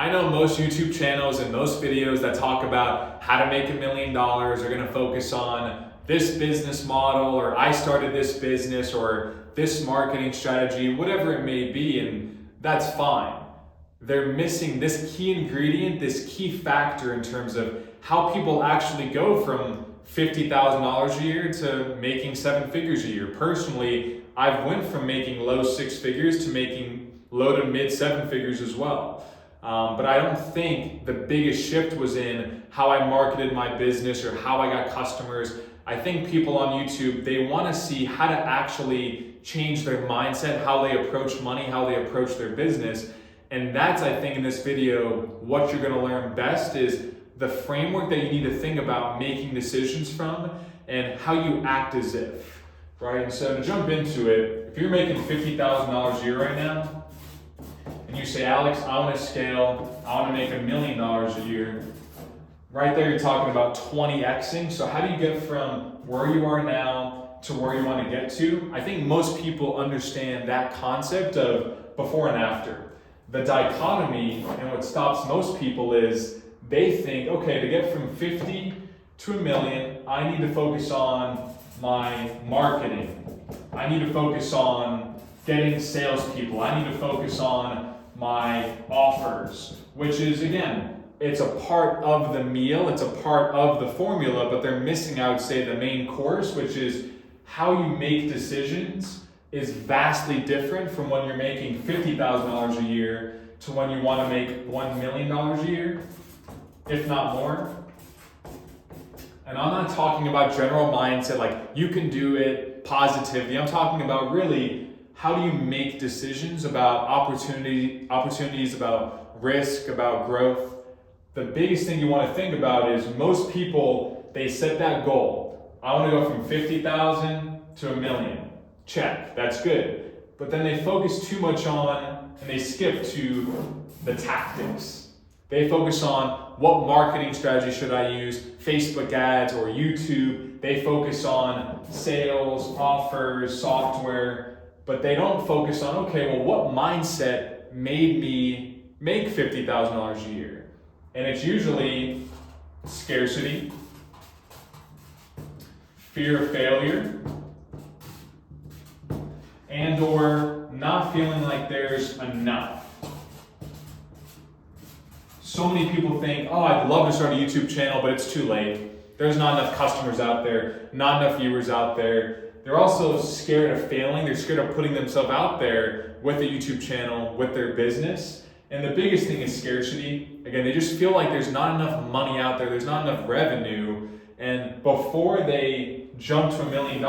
I know most YouTube channels and most videos that talk about how to make $1 million are going to focus on this business model, or I started this business, or this marketing strategy, whatever it may be, and that's fine. They're missing this key ingredient, this key factor in terms of how people actually go from $50,000 a year to making 7 figures a year. Personally, I've went from making low 6 figures to making low to mid 7 figures as well. But I don't think the biggest shift was in how I marketed my business or how I got customers. I think people on YouTube, they want to see how to actually change their mindset, how they approach money, how they approach their business. And that's, I think, in this video, what you're going to learn best is the framework that you need to think about making decisions from and how you act as if, right? And so to jump into it, if you're making $50,000 a year right now, and you say, Alex, I want to scale, I want to make $1 million a year, right there you're talking about 20xing. So how do you get from where you are now to where you want to get to? I think most people understand that concept of before and after. The dichotomy and what stops most people is they think, okay, to get from 50 to $1 million, I need to focus on my marketing. I need to focus on getting salespeople. I need to focus on my offers, which is, again, it's a part of the meal, it's a part of the formula, but they're missing, I would say, the main course, which is how you make decisions is vastly different from when you're making $50,000 a year to when you want to make $1 million a year, if not more. And I'm not talking about general mindset, like you can do it, positivity. I'm talking about really how do you make decisions about opportunities, about risk, about growth. The biggest thing you want to think about is most people, they set that goal. I want to go from 50,000 to $1 million. Check, that's good. But then they focus too much on, and they skip to the tactics. They focus on what marketing strategy should I use, Facebook ads or YouTube. They focus on sales, offers, software, but they don't focus on, okay, well, what mindset made me make $50,000 a year? And it's usually scarcity, fear of failure, and or not feeling like there's enough. So many people think, oh, I'd love to start a YouTube channel, but it's too late. There's not enough customers out there, not enough viewers out there. They're also scared of failing. They're scared of putting themselves out there with a YouTube channel, with their business. And the biggest thing is scarcity. Again, they just feel like there's not enough money out there, there's not enough revenue. And before they jump to $1 million,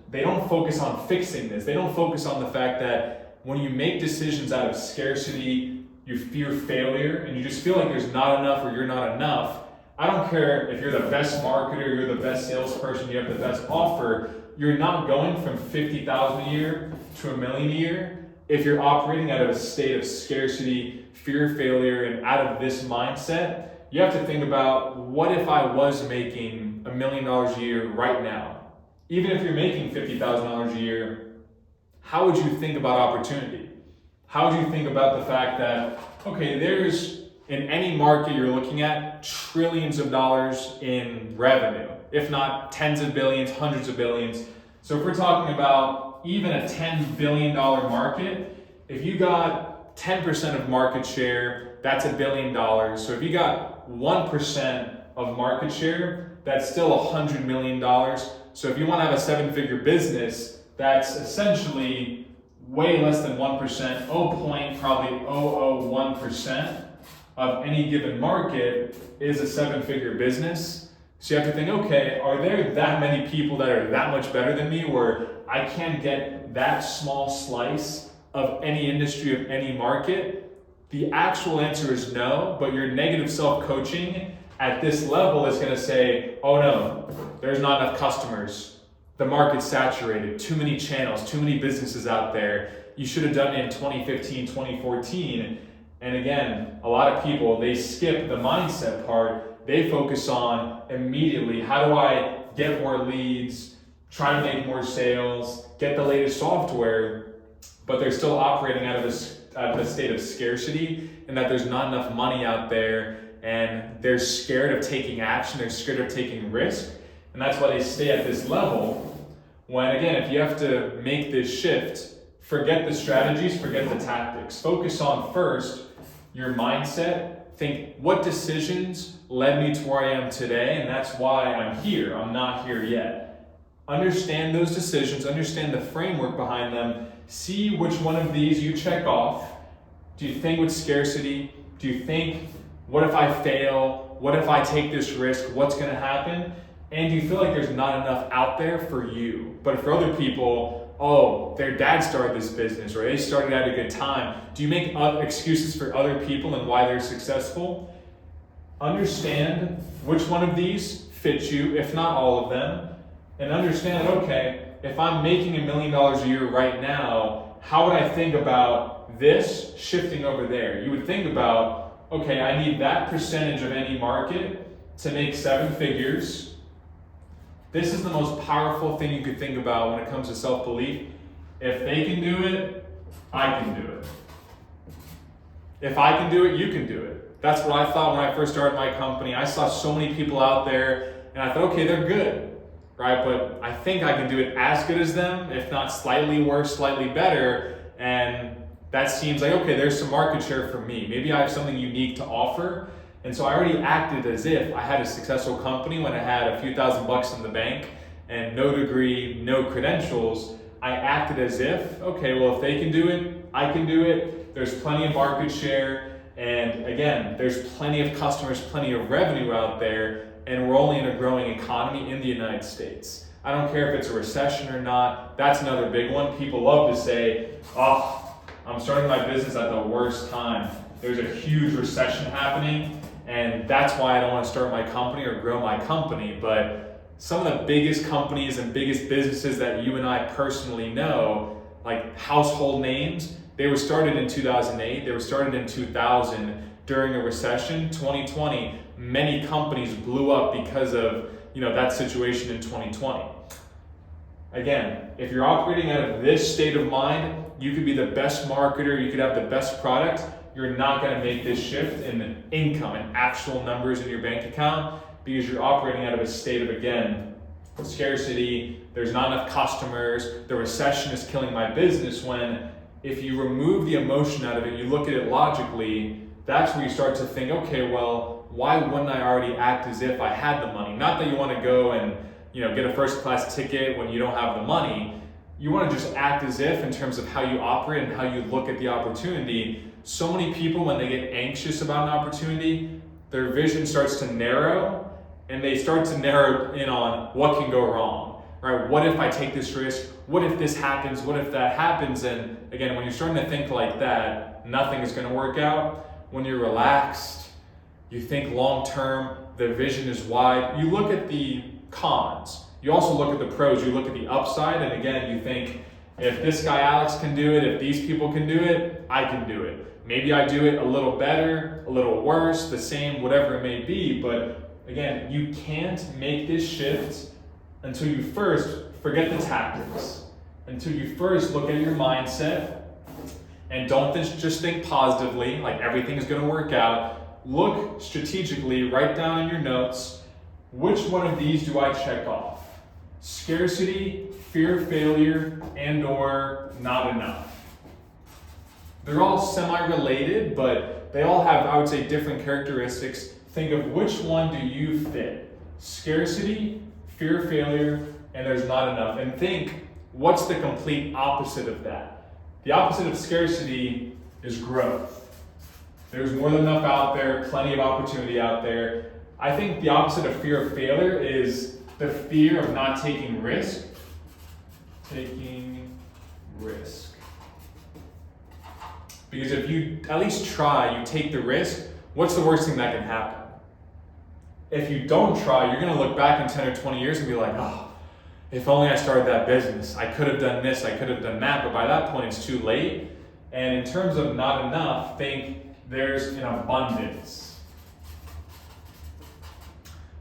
they don't focus on fixing this. They don't focus on the fact that when you make decisions out of scarcity, you fear failure, and you just feel like there's not enough or you're not enough. I don't care if you're the best marketer, you're the best salesperson, you have the best offer, you're not going from 50,000 a year to $1 million a year if you're operating out of a state of scarcity, fear of failure, and out of this mindset. You have to think about, what if I was making $1 million a year right now? Even if you're making $50,000 a year, how would you think about opportunity? How would you think about the fact that, okay, there's, in any market you're looking at, trillions of dollars in revenue, if not tens of billions, hundreds of billions. So if we're talking about even a $10 billion market, if you got 10% of market share, that's $1 billion. So if you got 1% of market share, that's still $100 million. So if you want to have a 7-figure business, that's essentially way less than 1%, probably 0.001% of any given market is a 7-figure business. So you have to think, okay, are there that many people that are that much better than me where I can get that small slice of any industry, of any market? The actual answer is no, but your negative self-coaching at this level is going to say, oh no, there's not enough customers. The market's saturated, too many channels, too many businesses out there. You should have done it in 2015, 2014. And again, a lot of people, they skip the mindset part. They focus on immediately, how do I get more leads, try to make more sales, get the latest software, but they're still operating out of a state of scarcity and that there's not enough money out there, and they're scared of taking action, they're scared of taking risk, and that's why they stay at this level. When again, if you have to make this shift, forget the strategies, forget the tactics. Focus on first your mindset. Think, what decisions led me to where I am today, and that's why I'm here. I'm not here yet. Understand those decisions, understand the framework behind them, see which one of these you check off. Do you think with scarcity? Do you think, what if I fail? What if I take this risk? What's gonna happen? And do you feel like there's not enough out there for you? But for other people, oh, their dad started this business, or they started at a good time. Do you make excuses for other people and why they're successful? Understand which one of these fits you, if not all of them, and understand that, okay, if I'm making $1 million a year right now, how would I think about this shifting over there? You would think about, okay, I need that percentage of any market to make 7 figures. This is the most powerful thing you could think about when it comes to self-belief. If they can do it, I can do it. If I can do it, you can do it. That's what I thought when I first started my company. I saw so many people out there, and I thought, okay, they're good, right? But I think I can do it as good as them, if not slightly worse, slightly better. And that seems like, okay, there's some market share for me. Maybe I have something unique to offer. And so I already acted as if I had a successful company when I had a few $1,000s in the bank and no degree, no credentials. I acted as if, okay, well, if they can do it, I can do it. There's plenty of market share. And again, there's plenty of customers, plenty of revenue out there. And we're only in a growing economy in the United States. I don't care if it's a recession or not. That's another big one. People love to say, oh, I'm starting my business at the worst time. There's a huge recession happening. And that's why I don't want to start my company or grow my company. But some of the biggest companies and biggest businesses that you and I personally know, like household names, they were started in 2008, they were started in 2000 during a recession. 2020, many companies blew up because of that situation in 2020. Again, if you're operating out of this state of mind, you could be the best marketer, you could have the best product, you're not going to make this shift in income and actual numbers in your bank account because you're operating out of a state of, again, scarcity, there's not enough customers, the recession is killing my business. When if you remove the emotion out of it, you look at it logically, that's where you start to think, okay, well, why wouldn't I already act as if I had the money? Not that you want to go and get a first class ticket when you don't have the money. You want to just act as if in terms of how you operate and how you look at the opportunity. So many people, when they get anxious about an opportunity, their vision starts to narrow, and they start to narrow in on what can go wrong, right? What if I take this risk? What if this happens? What if that happens? And again, when you're starting to think like that, nothing is going to work out. When you're relaxed, you think long term, the vision is wide. You look at the cons. You also look at the pros. You look at the upside, and again, you think, if this guy Alex can do it, if these people can do it, I can do it. Maybe I do it a little better, a little worse, the same, whatever it may be. But again, you can't make this shift until you first forget the tactics, until you first look at your mindset and don't just think positively, like everything is going to work out. Look strategically, write down in your notes, which one of these do I check off? Scarcity, fear of failure, and or not enough. They're all semi-related, but they all have, I would say, different characteristics. Think of which one do you fit? Scarcity, fear of failure, and there's not enough. And think, what's the complete opposite of that? The opposite of scarcity is growth. There's more than enough out there, plenty of opportunity out there. I think the opposite of fear of failure is the fear of not taking risk. Taking risk. Because if you at least try, you take the risk, what's the worst thing that can happen? If you don't try, you're going to look back in 10 or 20 years and be like, oh, if only I started that business. I could have done this, I could have done that, but by that point it's too late. And in terms of not enough, think there's an abundance.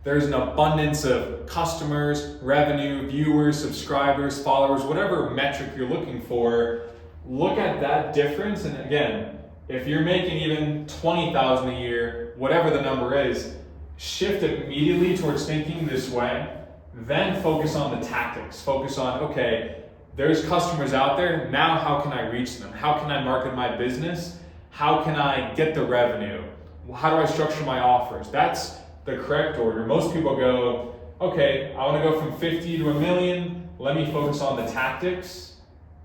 There's an abundance of customers, revenue, viewers, subscribers, followers, whatever metric you're looking for. Look at that difference, and again, If you're making even 20,000 a year, whatever the number is, shift immediately towards thinking this way, then focus on the tactics. Focus on, okay, there's customers out there, now how can I reach them? How can I market my business? How can I get the revenue? How do I structure my offers? That's the correct order. Most people go, okay, I want to go from 50 to a million, let me focus on the tactics,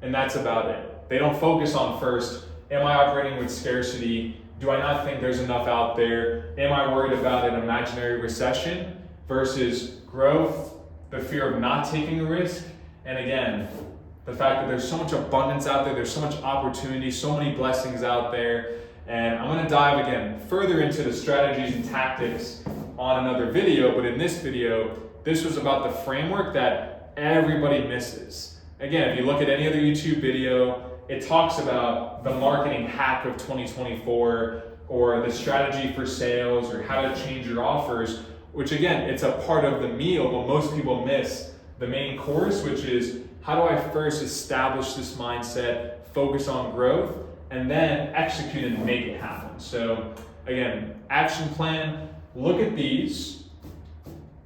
and that's about it. They don't focus on first, am I operating with scarcity? Do I not think there's enough out there? Am I worried about an imaginary recession versus growth, the fear of not taking a risk, and again, the fact that there's so much abundance out there, there's so much opportunity, so many blessings out there. And I'm gonna dive again further into the strategies and tactics on another video, but in this video, this was about the framework that everybody misses. Again, if you look at any other YouTube video, it talks about the marketing hack of 2024 or the strategy for sales or how to change your offers, which again, it's a part of the meal, but most people miss the main course, which is how do I first establish this mindset, focus on growth, and then execute and make it happen. So again, action plan, look at these,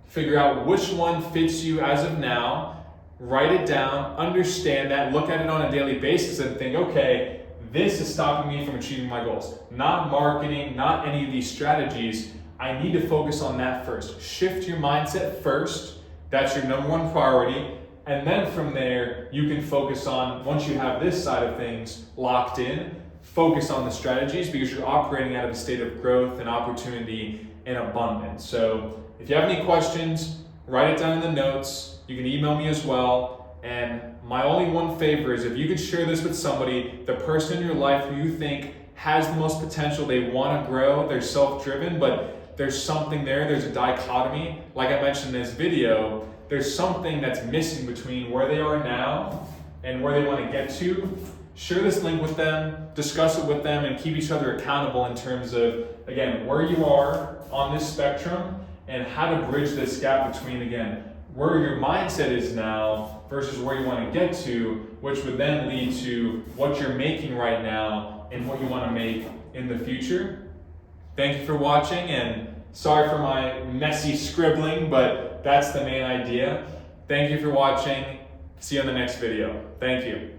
figure out which one fits you as of now, write it down, understand that, look at it on a daily basis and think, okay, this is stopping me from achieving my goals. Not marketing, not any of these strategies. I need to focus on that first. Shift your mindset first. That's your number one priority. And then from there, you can focus on, once you have this side of things locked in, focus on the strategies because you're operating out of a state of growth and opportunity and abundance. So if you have any questions, write it down in the notes. You can email me as well. And my only one favor is if you could share this with somebody, the person in your life who you think has the most potential, they want to grow, they're self-driven, but there's something there, there's a dichotomy. Like I mentioned in this video, there's something that's missing between where they are now and where they want to get to. Share this link with them, discuss it with them, and keep each other accountable in terms of, again, where you are on this spectrum and how to bridge this gap between, again, where your mindset is now versus where you want to get to, which would then lead to what you're making right now and what you want to make in the future. Thank you for watching, and sorry for my messy scribbling, but that's the main idea. Thank you for watching. See you on the next video. Thank you.